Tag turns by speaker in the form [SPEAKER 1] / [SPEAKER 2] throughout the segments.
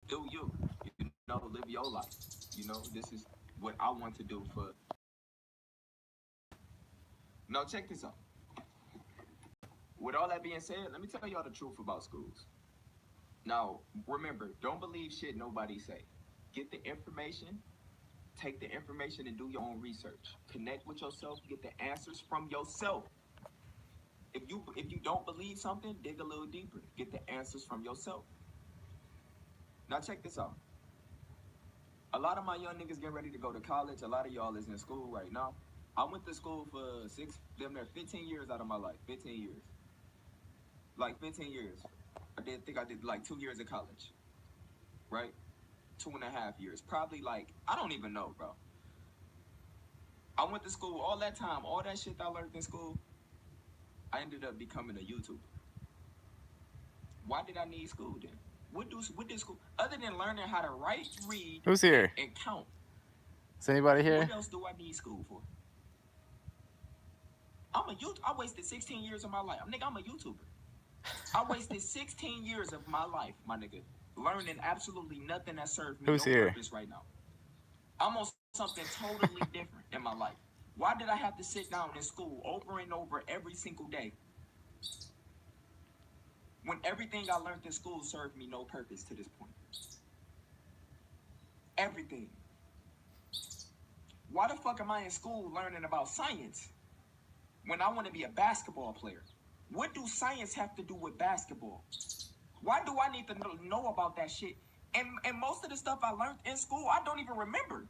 [SPEAKER 1] do you. You know, live your life. You know, this is what I want to do for. No, check this out. With all that being said, let me tell y'all the truth about schools. Now, remember, don't believe shit nobody say. Get the information, take the information and do your own research. Connect with yourself, get the answers from yourself. If you don't believe something, dig a little deeper. Get the answers from yourself. Now check this out. A lot of my young niggas getting ready to go to college. A lot of y'all is in school right now. I went to school for 15 years out of my life. 15 years. Like 15 years. I did like 2 years of college. Right? 2.5 years. Probably like, I don't even know, bro. I went to school all that time. All that shit I learned in school, I ended up becoming a YouTuber. Why did I need school then? What did school, other than learning how to write, read,
[SPEAKER 2] Who's here?
[SPEAKER 1] and count,
[SPEAKER 2] Is anybody
[SPEAKER 1] what
[SPEAKER 2] here?
[SPEAKER 1] else do I need school for? I wasted 16 years of my life. I'm a YouTuber. I wasted 16 years of my life, my nigga, learning absolutely nothing that served me
[SPEAKER 2] Who's
[SPEAKER 1] no
[SPEAKER 2] here?
[SPEAKER 1] purpose right now. I'm on something totally different in my life. Why did I have to sit down in school over and over every single day when everything I learned in school served me no purpose to this point? Everything. Why the fuck am I in school learning about science when I want to be a basketball player? What do science have to do with basketball? Why do I need to know about that shit? And most of the stuff I learned in school, I don't even remember.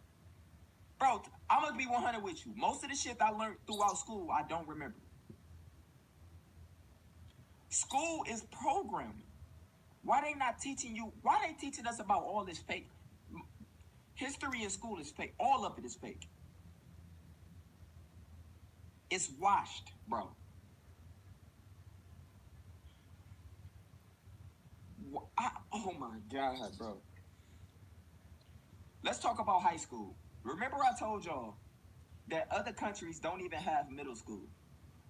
[SPEAKER 1] Bro, I'm going to be 100 with you. Most of the shit I learned throughout school, I don't remember. School is programming. Why they not teaching you? Why they teaching us about all this fake? History in school is fake. All of it is fake. It's washed, bro. Oh my God, bro. Let's talk about high school. Remember I told y'all that other countries don't even have middle school.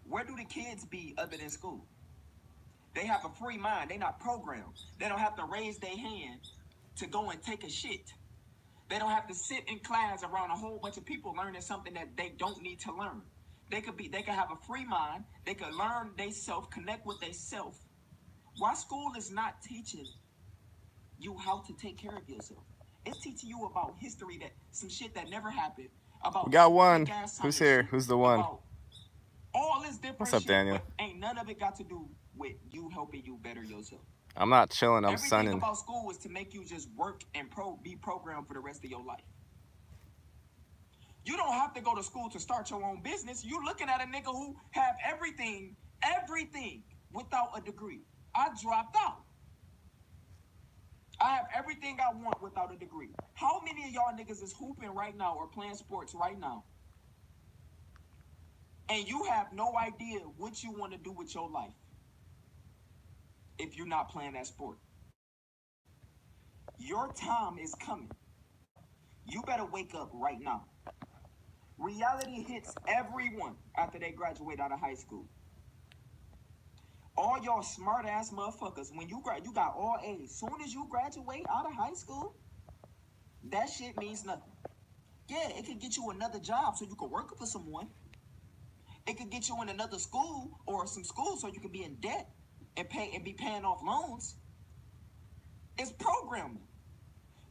[SPEAKER 1] Where do the kids be other than school? They have a free mind. They not programmed. They don't have to raise their hand to go and take a shit. They don't have to sit in class around a whole bunch of people learning something that they don't need to learn. They could have a free mind. They could learn they self, connect with they self. Why school is not teaching you how to take care of yourself? It's teaching you about history, that some shit that never happened,
[SPEAKER 2] We
[SPEAKER 1] about
[SPEAKER 2] got
[SPEAKER 1] some
[SPEAKER 2] one.
[SPEAKER 1] fake ass
[SPEAKER 2] Who's
[SPEAKER 1] science
[SPEAKER 2] here?
[SPEAKER 1] shit,
[SPEAKER 2] Who's the one?
[SPEAKER 1] about all this
[SPEAKER 2] What's
[SPEAKER 1] different
[SPEAKER 2] up,
[SPEAKER 1] shit,
[SPEAKER 2] Daniel?
[SPEAKER 1] but ain't none of it got to do with you helping you better yourself.
[SPEAKER 2] I'm not chilling. I'm
[SPEAKER 1] Everything
[SPEAKER 2] sunning.
[SPEAKER 1] about school is to make you just work and be programmed for the rest of your life. You don't have to go to school to start your own business. You looking at a nigga who have everything without a degree. I dropped out. I have everything I want without a degree. How many of y'all niggas is hooping right now or playing sports right now, and you have no idea what you want to do with your life if you're not playing that sport? Your time is coming. You better wake up right now. Reality hits everyone after they graduate out of high school. All y'all smart ass motherfuckers, when you got all A's. Soon as you graduate out of high school, that shit means nothing. Yeah, it could get you another job so you could work for someone. It could get you in another school or some school so you could be in debt and be paying off loans. It's programming.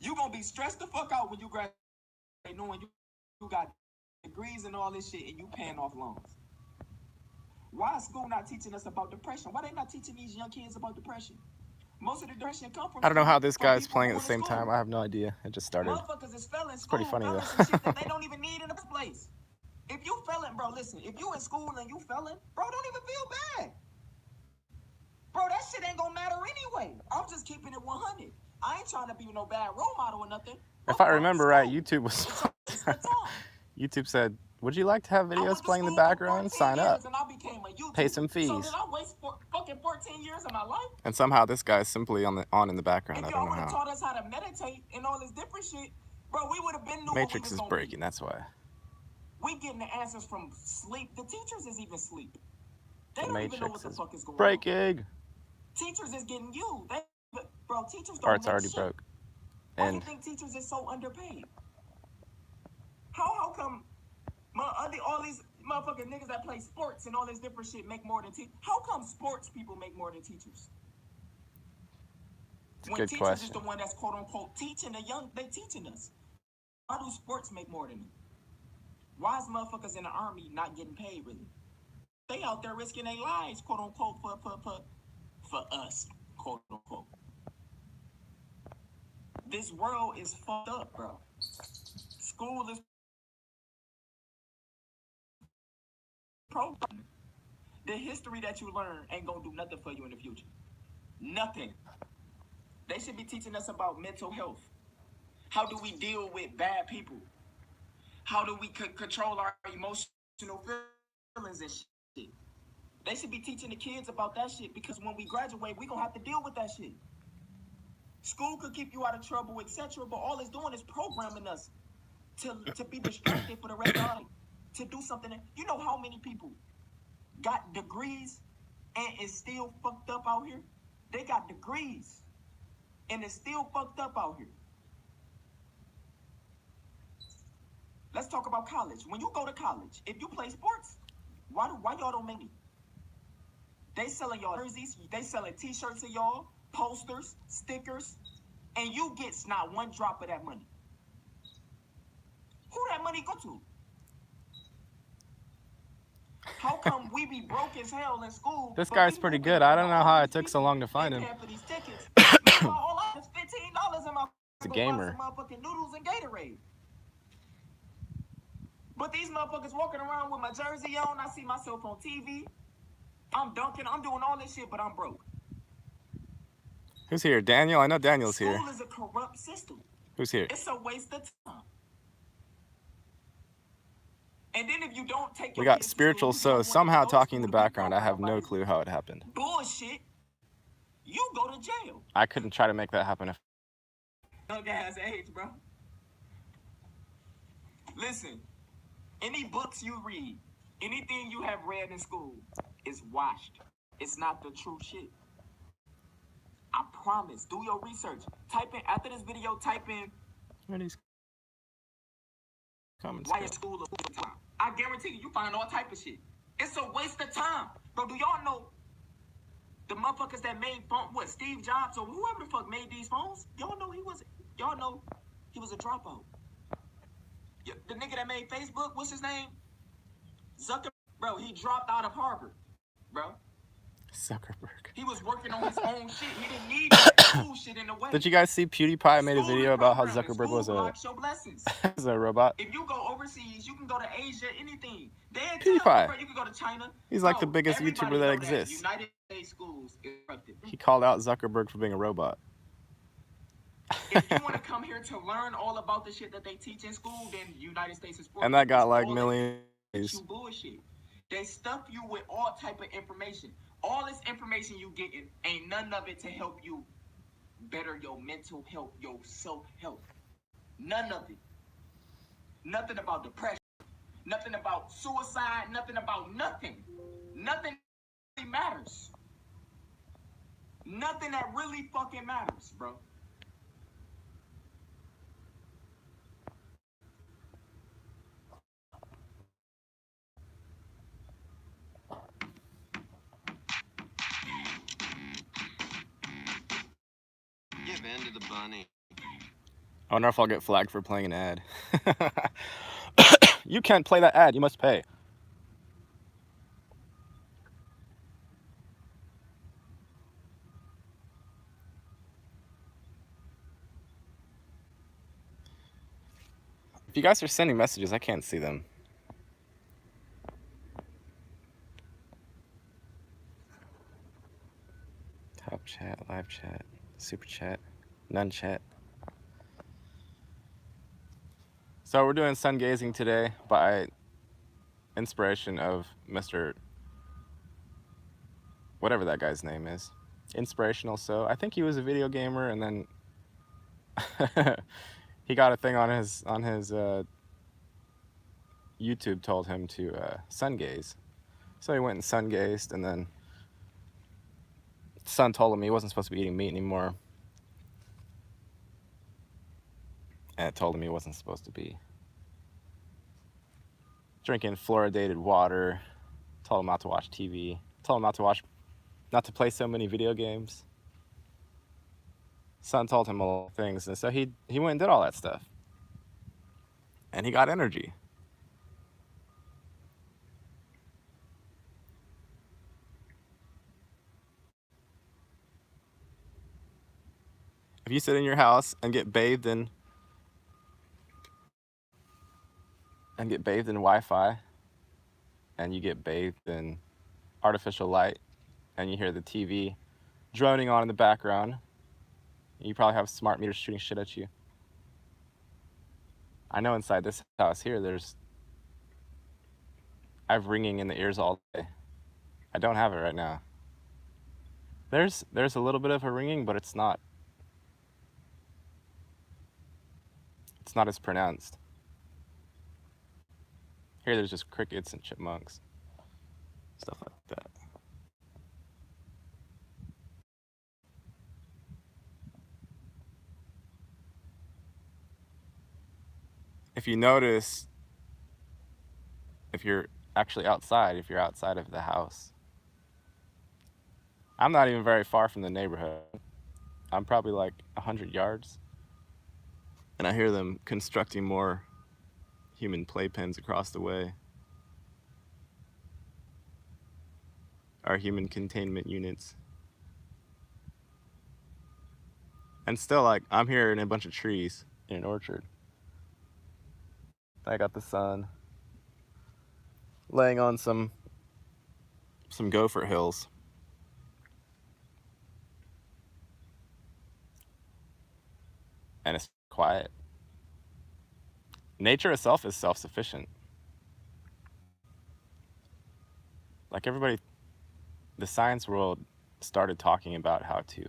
[SPEAKER 1] You gonna be stressed the fuck out when you graduate, knowing you got degrees and all this shit and you paying off loans. Why is school not teaching us about depression? Why they not teaching these young kids about depression? Most of the depression come from
[SPEAKER 2] I don't know how
[SPEAKER 1] school,
[SPEAKER 2] this
[SPEAKER 1] from
[SPEAKER 2] guy's
[SPEAKER 1] people
[SPEAKER 2] playing at the
[SPEAKER 1] going to
[SPEAKER 2] same time.
[SPEAKER 1] school.
[SPEAKER 2] I have no idea. It just started.
[SPEAKER 1] Motherfuckers is failing
[SPEAKER 2] It's pretty
[SPEAKER 1] school,
[SPEAKER 2] funny though.
[SPEAKER 1] failing some shit that they don't even need in the first place. If you failing, bro, listen, if you in school and you failing, bro, don't even feel bad. Bro, that shit ain't gonna matter anyway. I'm just keeping it 100. I ain't trying to be no bad role model or nothing.
[SPEAKER 2] If
[SPEAKER 1] I'm
[SPEAKER 2] I
[SPEAKER 1] going to
[SPEAKER 2] remember right,
[SPEAKER 1] school.
[SPEAKER 2] YouTube was.
[SPEAKER 1] It's a waste of time.
[SPEAKER 2] YouTube said, "Would you like to have
[SPEAKER 1] I
[SPEAKER 2] videos
[SPEAKER 1] went to
[SPEAKER 2] playing in the
[SPEAKER 1] school for
[SPEAKER 2] background?
[SPEAKER 1] 14
[SPEAKER 2] Sign up.
[SPEAKER 1] years and I became a
[SPEAKER 2] Pay
[SPEAKER 1] YouTuber.
[SPEAKER 2] some
[SPEAKER 1] So did
[SPEAKER 2] fees."
[SPEAKER 1] I waste fucking 14 years of my life?
[SPEAKER 2] And somehow this guy's simply on in the background.
[SPEAKER 1] If
[SPEAKER 2] I don't
[SPEAKER 1] y'all
[SPEAKER 2] know
[SPEAKER 1] would have
[SPEAKER 2] how.
[SPEAKER 1] taught us how to meditate and all this different shit, bro, we would have been knew what we
[SPEAKER 2] Matrix
[SPEAKER 1] was
[SPEAKER 2] is
[SPEAKER 1] gonna be.
[SPEAKER 2] breaking. That's why.
[SPEAKER 1] We getting the answers from sleep. The teachers is even sleep. They
[SPEAKER 2] The
[SPEAKER 1] don't even know what
[SPEAKER 2] Matrix
[SPEAKER 1] the
[SPEAKER 2] is
[SPEAKER 1] fuck is going on.
[SPEAKER 2] breaking.
[SPEAKER 1] Teachers is getting you. Bro, teachers
[SPEAKER 2] Or
[SPEAKER 1] don't
[SPEAKER 2] it's
[SPEAKER 1] make
[SPEAKER 2] already
[SPEAKER 1] shit.
[SPEAKER 2] broke.
[SPEAKER 1] Why do you
[SPEAKER 2] And
[SPEAKER 1] think teachers is so underpaid? How come all these motherfucking niggas that play sports and all this different shit make more than teachers? How come sports people make more than teachers?
[SPEAKER 2] it's a
[SPEAKER 1] When
[SPEAKER 2] good
[SPEAKER 1] teachers
[SPEAKER 2] question.
[SPEAKER 1] is the one that's quote unquote teaching the young, they teaching us. Why do sports make more than them? Why is motherfuckers in the army not getting paid really? They out there risking their lives, quote unquote, for us, quote unquote. This world is fucked up, bro. School is programming. The history that you learn ain't gonna do nothing for you in the future. Nothing. They should be teaching us about mental health. How do we deal with bad people? How do we control our emotional feelings and shit? They should be teaching the kids about that shit because when we graduate, we gonna have to deal with that shit. School could keep you out of trouble, etc., but all it's doing is programming us to be distracted for the rest of our life, to do something. You know how many people got degrees and is still fucked up out here? They got degrees and it's still fucked up out here. Let's talk about college. When you go to college, if you play sports, why y'all don't make it? They selling y'all jerseys, they selling t-shirts of y'all, posters, stickers, and you get not one drop of that money. Who that money go to? How come we be broke as hell in school?
[SPEAKER 2] This
[SPEAKER 1] but
[SPEAKER 2] guy's
[SPEAKER 1] we
[SPEAKER 2] pretty
[SPEAKER 1] moving
[SPEAKER 2] good. I don't
[SPEAKER 1] around
[SPEAKER 2] know
[SPEAKER 1] all
[SPEAKER 2] how
[SPEAKER 1] these
[SPEAKER 2] it took so
[SPEAKER 1] people
[SPEAKER 2] long to find
[SPEAKER 1] and
[SPEAKER 2] him.
[SPEAKER 1] paying for these tickets. Meanwhile, all I have is $15 in my
[SPEAKER 2] He's a
[SPEAKER 1] go
[SPEAKER 2] gamer.
[SPEAKER 1] buy some motherfucking noodles and Gatorade. But these motherfuckers walking around with my jersey on, I see myself on TV. I'm dunking, I'm doing all this shit, but I'm broke.
[SPEAKER 2] Who's here? Daniel? I know Daniel's here.
[SPEAKER 1] School is a corrupt system.
[SPEAKER 2] Who's here?
[SPEAKER 1] It's a waste of time. And then if you don't take
[SPEAKER 2] We
[SPEAKER 1] your
[SPEAKER 2] got
[SPEAKER 1] kids to
[SPEAKER 2] spiritual
[SPEAKER 1] school, you
[SPEAKER 2] so
[SPEAKER 1] don't want them to
[SPEAKER 2] somehow
[SPEAKER 1] go to
[SPEAKER 2] talking in
[SPEAKER 1] school
[SPEAKER 2] the
[SPEAKER 1] to be
[SPEAKER 2] background. I have
[SPEAKER 1] programmed
[SPEAKER 2] no
[SPEAKER 1] by
[SPEAKER 2] clue how it happened.
[SPEAKER 1] bullshit. You go to jail.
[SPEAKER 2] I couldn't try to make that happen if
[SPEAKER 1] Young ass age, bro. Listen, any books you read, anything you have read in school is washed. It's not the true shit. I promise. Do your research. Type in, after this video, type in
[SPEAKER 2] where these comments
[SPEAKER 1] why
[SPEAKER 2] go.
[SPEAKER 1] is school a waste of time. I guarantee you find all type of shit. It's a waste of time. Bro, do y'all know the motherfuckers that made phone, what, Steve Jobs or whoever the fuck made these phones? Y'all know he was a dropout. The nigga that made Facebook, what's his name? Zuckerberg. Bro, he dropped out of Harvard, bro.
[SPEAKER 2] Zuckerberg.
[SPEAKER 1] He was working on his own shit. He didn't need that school shit in the way.
[SPEAKER 2] Did you guys see PewDiePie made a
[SPEAKER 1] School
[SPEAKER 2] video
[SPEAKER 1] is
[SPEAKER 2] about how
[SPEAKER 1] programming.
[SPEAKER 2] Zuckerberg
[SPEAKER 1] School
[SPEAKER 2] was
[SPEAKER 1] blocks your blessings.
[SPEAKER 2] a robot?
[SPEAKER 1] If you go overseas, you can go to Asia, anything.
[SPEAKER 2] PewDiePie.
[SPEAKER 1] Bro, you can go to China.
[SPEAKER 2] He's like the
[SPEAKER 1] Bro,
[SPEAKER 2] biggest
[SPEAKER 1] everybody
[SPEAKER 2] YouTuber that
[SPEAKER 1] know
[SPEAKER 2] exists.
[SPEAKER 1] United States schools is corrupted.
[SPEAKER 2] He called out Zuckerberg for being a robot.
[SPEAKER 1] If you want to come here to learn all about the shit that they teach in school, then United States is for
[SPEAKER 2] And
[SPEAKER 1] you.
[SPEAKER 2] that got
[SPEAKER 1] It's
[SPEAKER 2] like
[SPEAKER 1] all
[SPEAKER 2] millions.
[SPEAKER 1] you bullshit. They stuff you with all type of information. All this information you getting ain't none of it to help you better your mental health, your self-help. None of it. Nothing about depression. Nothing about suicide. Nothing about nothing. Nothing really matters. Nothing that really fucking matters, bro.
[SPEAKER 3] Give in to the bunny.
[SPEAKER 2] I wonder if I'll get flagged for playing an ad. You can't play that ad. You must pay. If you guys are sending messages, I can't see them. Top chat, live chat, super chat, none chat. So we're doing sun gazing today by inspiration of Mr. whatever that guy's name is. Inspirational So. I think he was a video gamer and then he got a thing on his YouTube told him to sun gaze. So he went and sun gazed, and then the sun told him he wasn't supposed to be eating meat anymore. and it told him he wasn't supposed to be drinking fluoridated water, told him not to watch TV, told him not to play so many video games. Sun told him a lot of things, and so he went and did all that stuff. And he got energy. If you sit in your house and get bathed in Wi-Fi, and you get bathed in artificial light, and you hear the TV droning on in the background, you probably have smart meters shooting shit at you. I know inside this house here, I have ringing in the ears all day. I don't have it right now. There's a little bit of a ringing, but it's not as pronounced. Here there's just crickets and chipmunks, stuff like that. If you notice, if you're actually outside, if you're outside of the house, I'm not even very far from the neighborhood. I'm probably like 100 yards. And I hear them constructing more human playpens across the way. Our human containment units. And still, like, I'm here in a bunch of trees in an orchard. I got the sun laying on some gopher hills. And it's quiet. Nature itself is self-sufficient. Like everybody, the science world started talking about how to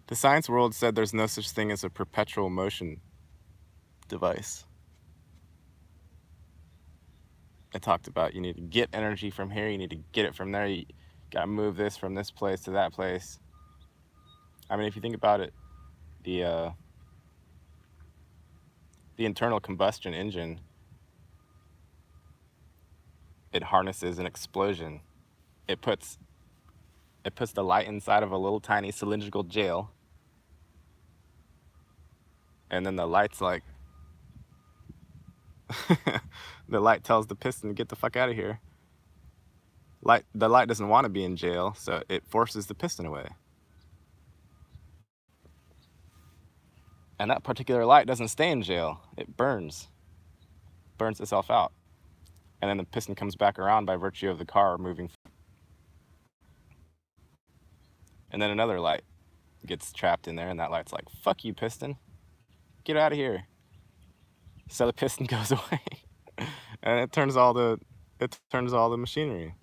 [SPEAKER 2] the science world said there's no such thing as a perpetual motion device. It talked about you need to get energy from here, you need to get it from there, you gotta move this from this place to that place. I mean, if you think about it, the internal combustion engine, it harnesses an explosion. It puts the light inside of a little tiny cylindrical jail, and then the light's like, the light tells the piston to get the fuck out of here. The light doesn't want to be in jail, so it forces the piston away. And that particular light doesn't stay in jail. It burns itself out. And then the piston comes back around by virtue of the car moving. And then another light gets trapped in there, and that light's like, fuck you, piston. Get out of here. So the piston goes away. And it turns all the machinery.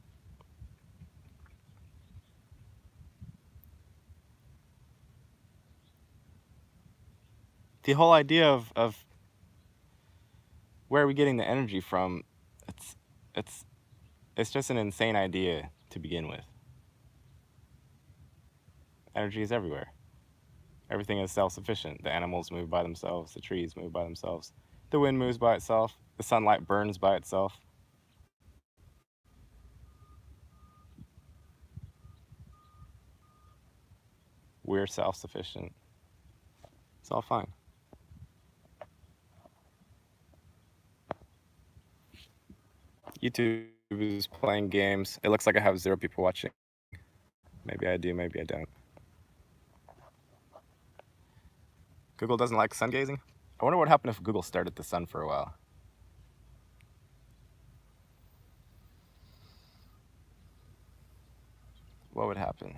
[SPEAKER 2] The whole idea of where are we getting the energy from, it's just an insane idea to begin with. Energy is everywhere. Everything is self-sufficient. The animals move by themselves, the trees move by themselves, the wind moves by itself, the sunlight burns by itself. We're self-sufficient. It's all fine. YouTube is playing games. It looks like I have 0 people watching. Maybe I do, maybe I don't. Google doesn't like sun gazing? I wonder what happened if Google stared at the sun for a while. What would happen?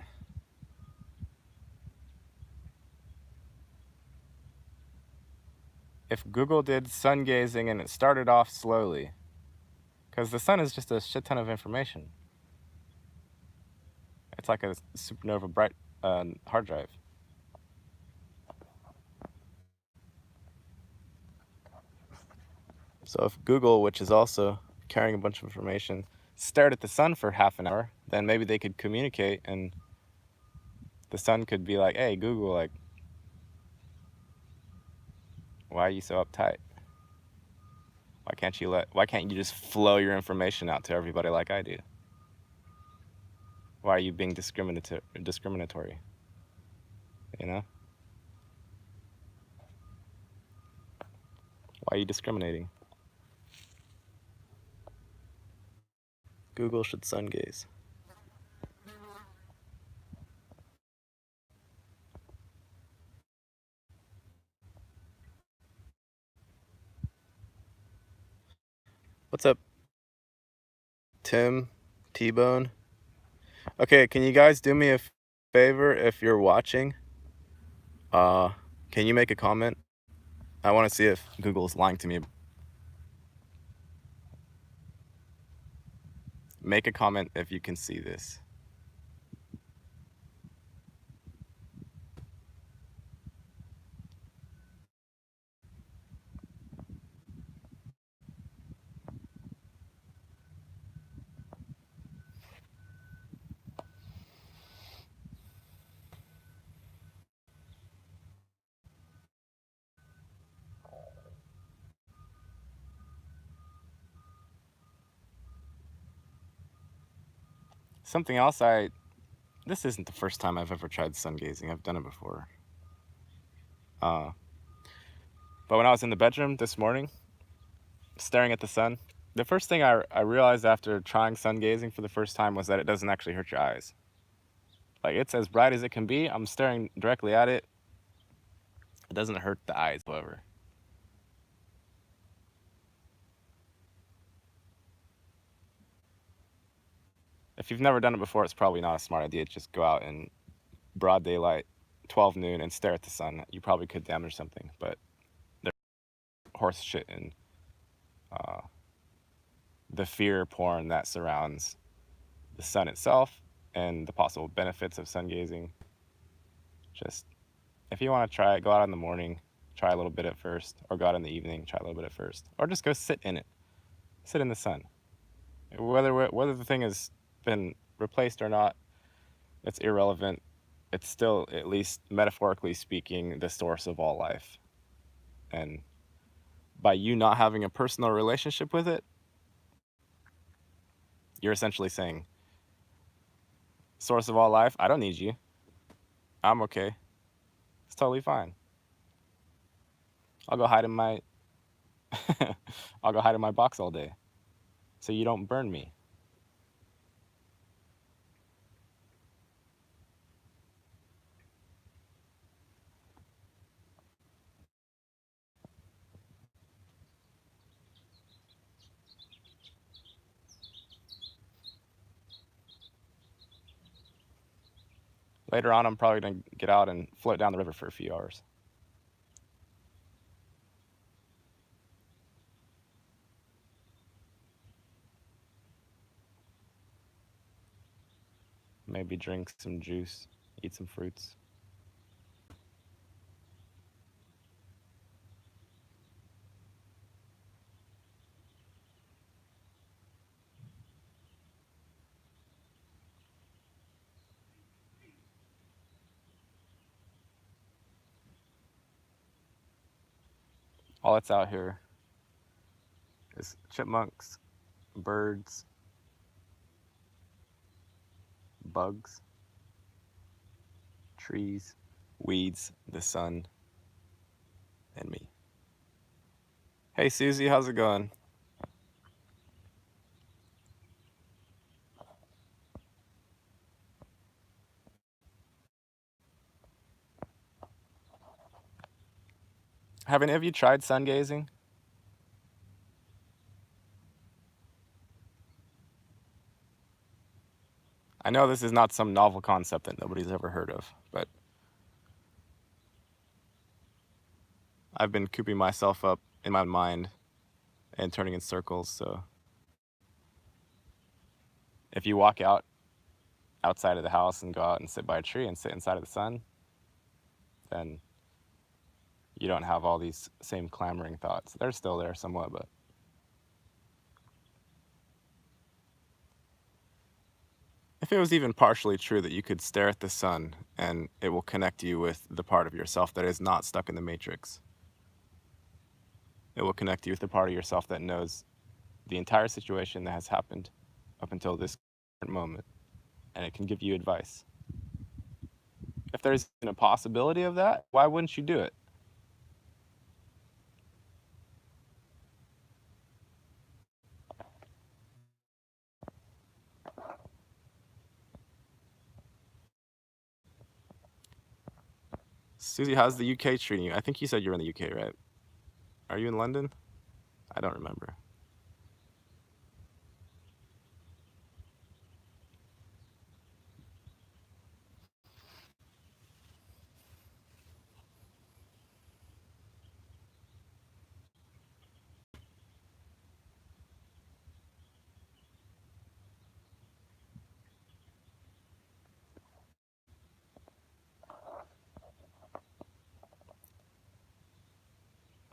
[SPEAKER 2] If Google did sun gazing and it started off slowly, because the sun is just a shit ton of information. It's like a supernova bright hard drive. So if Google, which is also carrying a bunch of information, stared at the sun for half an hour, then maybe they could communicate and The sun could be like, hey, Google, like, why are you so uptight? Why can't you just flow your information out to everybody like I do? Why are you being discriminatory? You know? Why are you discriminating? Google should sun gaze. What's up, Tim? T-Bone? Okay, can you guys do me a favor if you're watching? Can you make a comment? I want to see if Google's lying to me. Make a comment if you can see this. Something else this isn't the first time I've ever tried sun gazing. I've done it before. But when I was in the bedroom this morning, staring at the sun, the first thing I realized after trying sun gazing for the first time was that it doesn't actually hurt your eyes. Like, it's as bright as it can be. I'm staring directly at it. It doesn't hurt the eyes, however. If you've never done it before, it's probably not a smart idea to just go out in broad daylight, 12 noon, and stare at the sun. You probably could damage something, but there's horse shit and the fear porn that surrounds the sun itself and the possible benefits of sun gazing. Just, if you want to try it, go out in the morning, try a little bit at first, or go out in the evening, try a little bit at first, or just go sit in it, sit in the sun. Whether the thing has been replaced or not, it's irrelevant. It's still, at least metaphorically speaking, the source of all life. And by you not having a personal relationship with it, you're essentially saying, source of all life, I don't need you. I'm okay. It's totally fine. I'll go hide in my I'll go hide in my box all day so you don't burn me. Later on, I'm probably going to get out and float down the river for a few hours. Maybe drink some juice, eat some fruits. All that's out here is chipmunks, birds, bugs, trees, weeds, the sun, and me. Hey Susie, how's it going? Have any of you tried sun gazing? I know this is not some novel concept that nobody's ever heard of, but I've been cooping myself up in my mind and turning in circles, so if you walk outside of the house and go out and sit by a tree and sit inside of the sun, then you don't have all these same clamoring thoughts. They're still there somewhat, but If it was even partially true that you could stare at the sun and it will connect you with the part of yourself that is not stuck in the matrix, it will connect you with the part of yourself that knows the entire situation that has happened up until this current moment, and it can give you advice. If there's a possibility of that, why wouldn't you do it? Susie, how's the UK treating you? I think you said you're in the UK, right? Are you in London? I don't remember.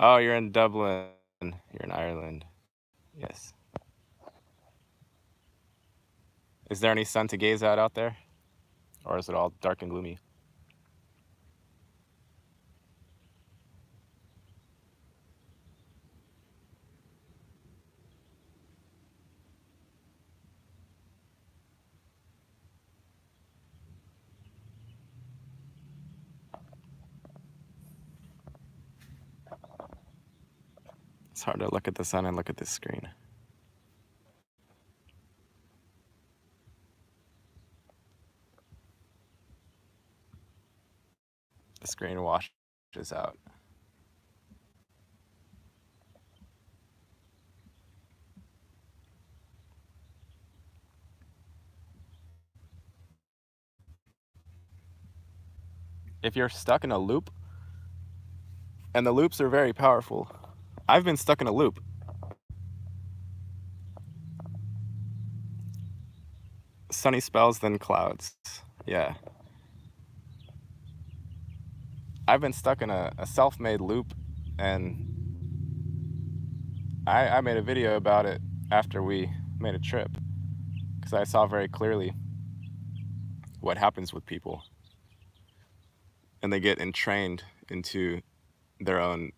[SPEAKER 2] Oh, you're in Dublin. You're in Ireland. Yes. Is there any sun to gaze at out there? Or is it all dark and gloomy? It's hard to look at the sun and look at this screen. The screen washes out. If you're stuck in a loop, and the loops are very powerful. I've been stuck in a loop. Sunny spells, then clouds. Yeah. I've been stuck in a self-made loop, and I made a video about it after we made a trip, because I saw very clearly what happens with people. And they get entrained into their own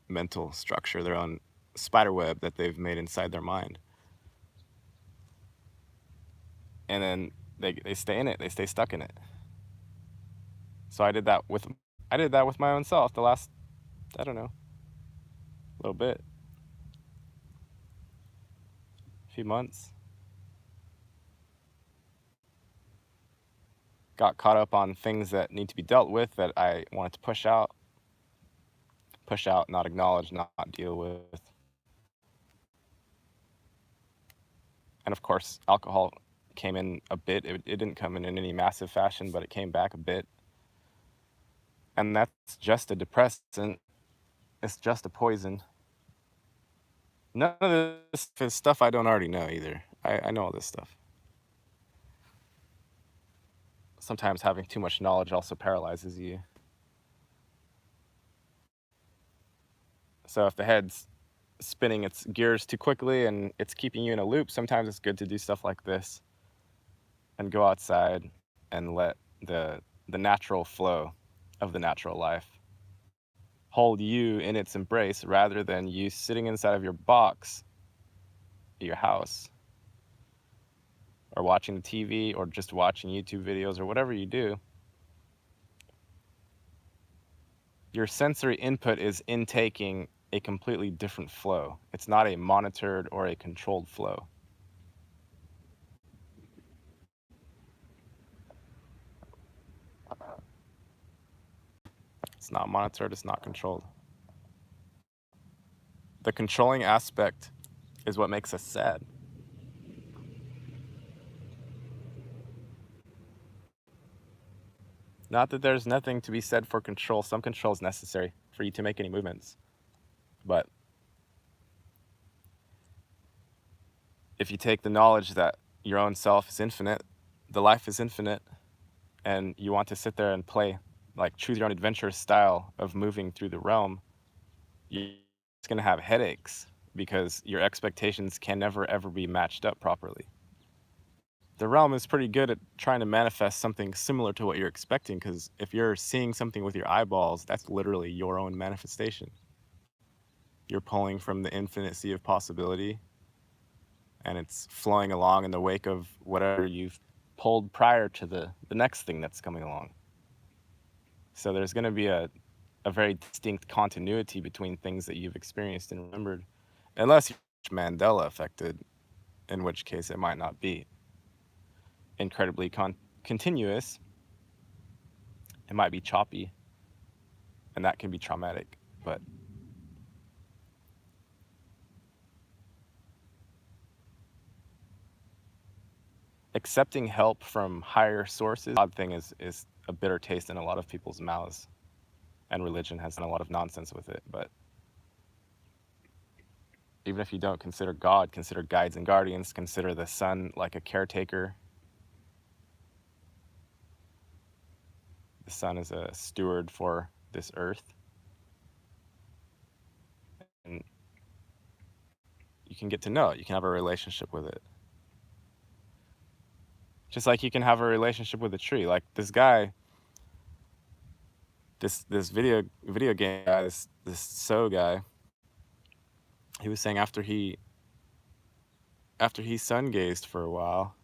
[SPEAKER 2] mental structure, their own spider web that they've made inside their mind. And then they stay in it, they stay stuck in it. So I did that with my own self the last, I don't know, little bit. A few months. Got caught up on things that need to be dealt with that I wanted to push out, not acknowledge, not deal with. And of course, alcohol came in a bit. It didn't come in any massive fashion, but it came back a bit. And that's just a depressant. It's just a poison. None of this is stuff I don't already know either. I know all this stuff. Sometimes having too much knowledge also paralyzes you. So if the head's spinning its gears too quickly and it's keeping you in a loop, sometimes it's good to do stuff like this and go outside and let the natural flow of the natural life hold you in its embrace, rather than you sitting inside of your box at your house, or watching the TV, or just watching YouTube videos, or whatever you do. Your sensory input is intaking a completely different flow. It's not a monitored or a controlled flow. It's not monitored, it's not controlled. The controlling aspect is what makes us sad. Not that there's nothing to be said for control. Some control is necessary for you to make any movements. But if you take the knowledge that your own self is infinite, the life is infinite, and you want to sit there and play like choose your own adventure style of moving through the realm, you're going to have headaches because your expectations can never ever be matched up properly. the realm is pretty good at trying to manifest something similar to what you're expecting, because if you're seeing something with your eyeballs, that's literally your own manifestation. You're pulling from the infinite sea of possibility, and it's flowing along in the wake of whatever you've pulled prior to the next thing that's coming along. So there's going to be a very distinct continuity between things that you've experienced and remembered, unless you're Mandela affected, in which case it might not be incredibly continuous. It might be choppy, and that can be traumatic. But accepting help from higher sources, odd thing is a bitter taste in a lot of people's mouths, and religion has done a lot of nonsense with it. But even if you don't consider God, consider guides and guardians, consider the sun like a caretaker. The sun is a steward for this earth. And you can get to know it. You can have a relationship with it. Just like you can have a relationship with a tree. Like this guy, this video game guy, this So guy, he was saying after he sun gazed for a while,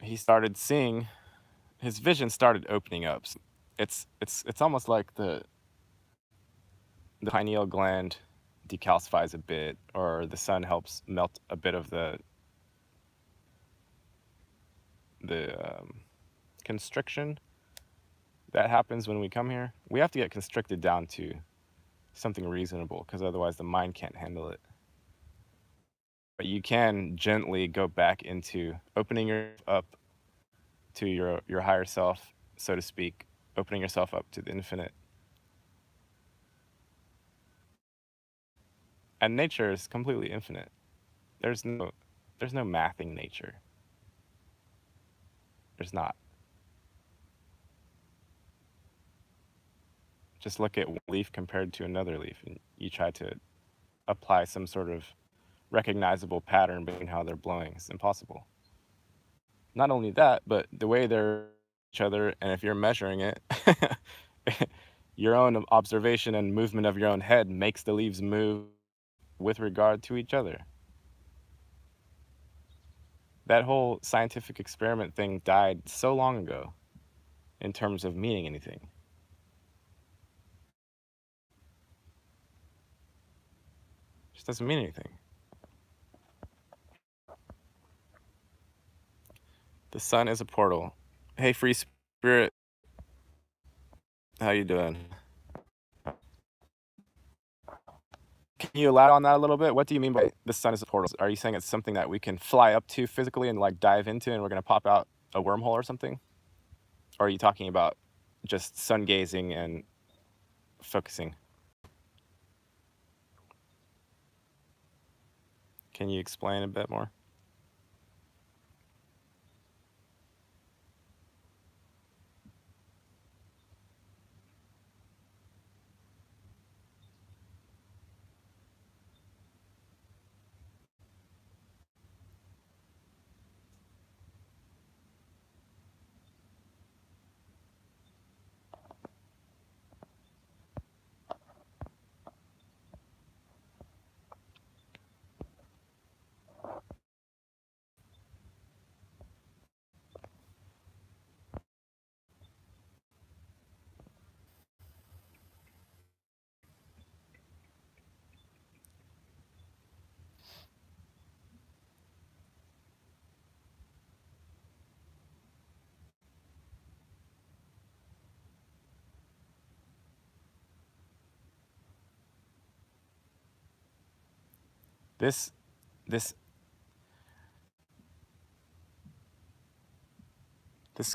[SPEAKER 2] he started seeing, his vision started opening up. It's almost like the pineal gland decalcifies a bit, or the sun helps melt a bit of the constriction that happens when we come here. We have to get constricted down to something reasonable, because otherwise the mind can't handle it. But you can gently go back into opening yourself up to your higher self, so to speak, opening yourself up to the infinite. And nature is completely infinite. There's no mathing nature. There's not. Just look at one leaf compared to another leaf, and you try to apply some sort of recognizable pattern between how they're blowing. It's impossible. Not only that, but the way they're each other, and if you're measuring it, your own observation and movement of your own head makes the leaves move with regard to each other. That whole scientific experiment thing died so long ago in terms of meaning anything. It just doesn't mean anything. The sun is a portal. Hey, free spirit. How you doing? Can you elaborate on that a little bit? What do you mean by the sun is a portal? Are you saying it's something that we can fly up to physically and like dive into, and we're going to pop out a wormhole or something? Or are you talking about just sun gazing and focusing? Can you explain a bit more? This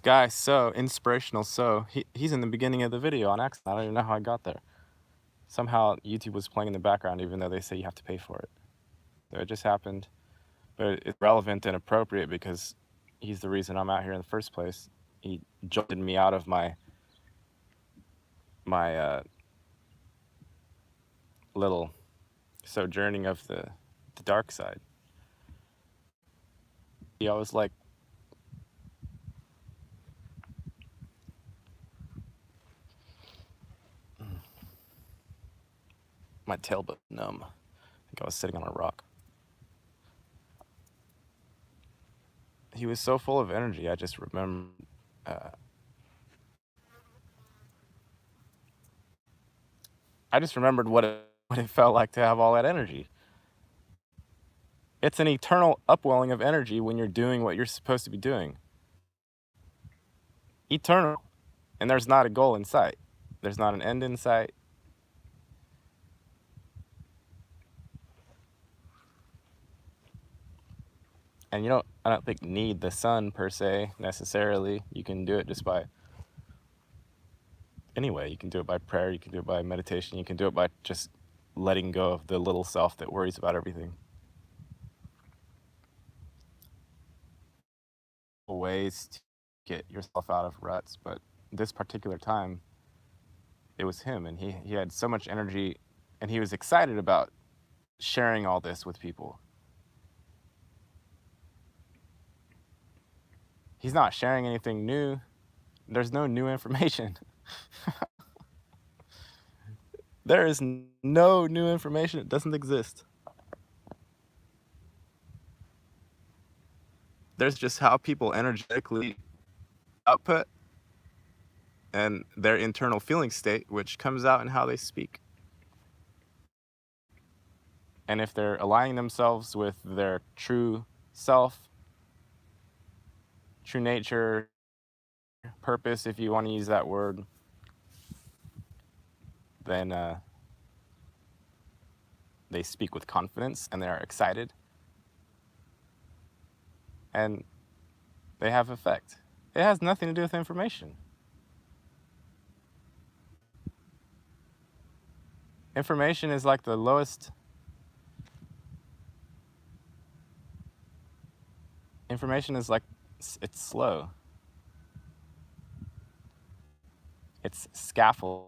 [SPEAKER 2] guy, So Inspirational So, he's in the beginning of the video on accident. I don't even know how I got there. Somehow YouTube was playing in the background, even though they say you have to pay for it. So it just happened, but it's relevant and appropriate because he's the reason I'm out here in the first place. He jolted me out of my little sojourning of the dark side. I was like, my tail but numb. I think I was sitting on a rock. He was so full of energy. I just remember. I just remembered what it felt like to have all that energy. It's an eternal upwelling of energy when you're doing what you're supposed to be doing. Eternal. And there's not a goal in sight. There's not an end in sight. And I don't think need the sun per se necessarily. You can do it just by, anyway, you can do it by prayer, you can do it by meditation, you can do it by just letting go of the little self that worries about everything. Ways to get yourself out of ruts, but this particular time, it was him, and he had so much energy, and he was excited about sharing all this with people. He's not sharing anything new. There's no new information. There is no new information. It doesn't exist. There's just how people energetically output and their internal feeling state, which comes out in how they speak. And if they're aligning themselves with their true self, true nature, purpose, if you want to use that word, then they speak with confidence and they are excited. And they have effect. It has nothing to do with information. Information is like the lowest. Information is like, it's slow. It's scaffold.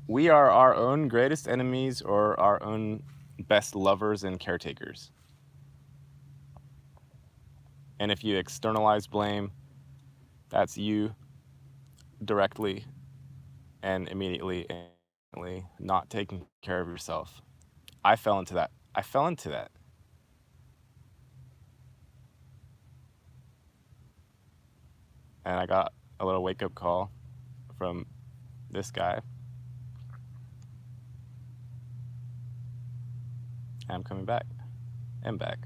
[SPEAKER 2] We are our own greatest enemies or our own best lovers and caretakers. And if you externalize blame, that's you directly and immediately not taking care of yourself. I fell into that. And I got a little wake-up call from this guy. I'm coming back. I'm back.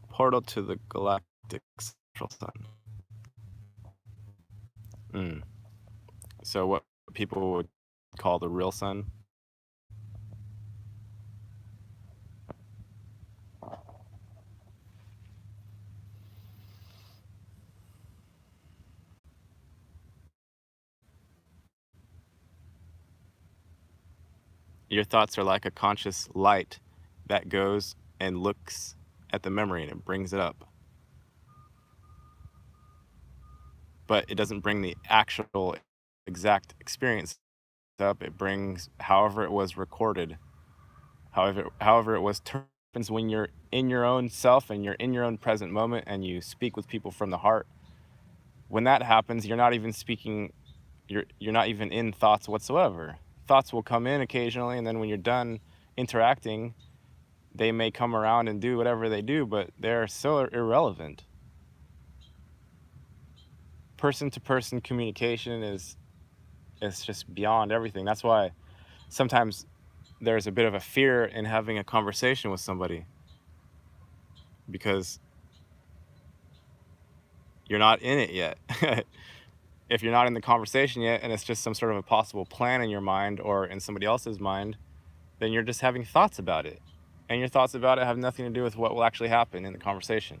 [SPEAKER 2] Portal to the galactic central sun. So what people would call the real sun. Your thoughts are like a conscious light that goes and looks at the memory and it brings it up. But it doesn't bring the actual exact experience up. It brings however it was recorded, however it was turned. When you're in your own self and you're in your own present moment and you speak with people from the heart, when that happens, you're not even speaking, you're not even in thoughts whatsoever. Thoughts will come in occasionally, and then when you're done interacting, they may come around and do whatever they do, but they're so irrelevant. Person-to-person communication is just beyond everything. That's why sometimes there's a bit of a fear in having a conversation with somebody, because you're not in it yet. If you're not in the conversation yet and it's just some sort of a possible plan in your mind or in somebody else's mind, then you're just having thoughts about it. And your thoughts about it have nothing to do with what will actually happen in the conversation.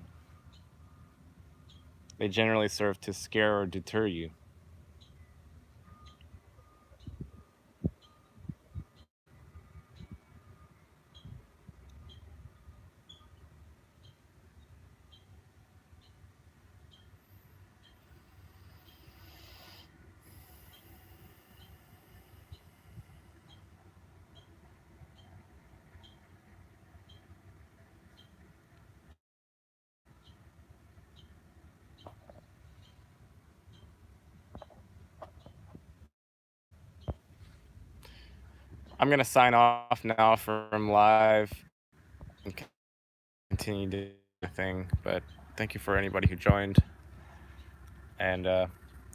[SPEAKER 2] They generally serve to scare or deter you. I'm going to sign off now from live and continue doing the thing. But thank you for anybody who joined. And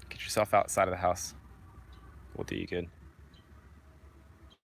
[SPEAKER 2] get yourself outside of the house. We'll do you good.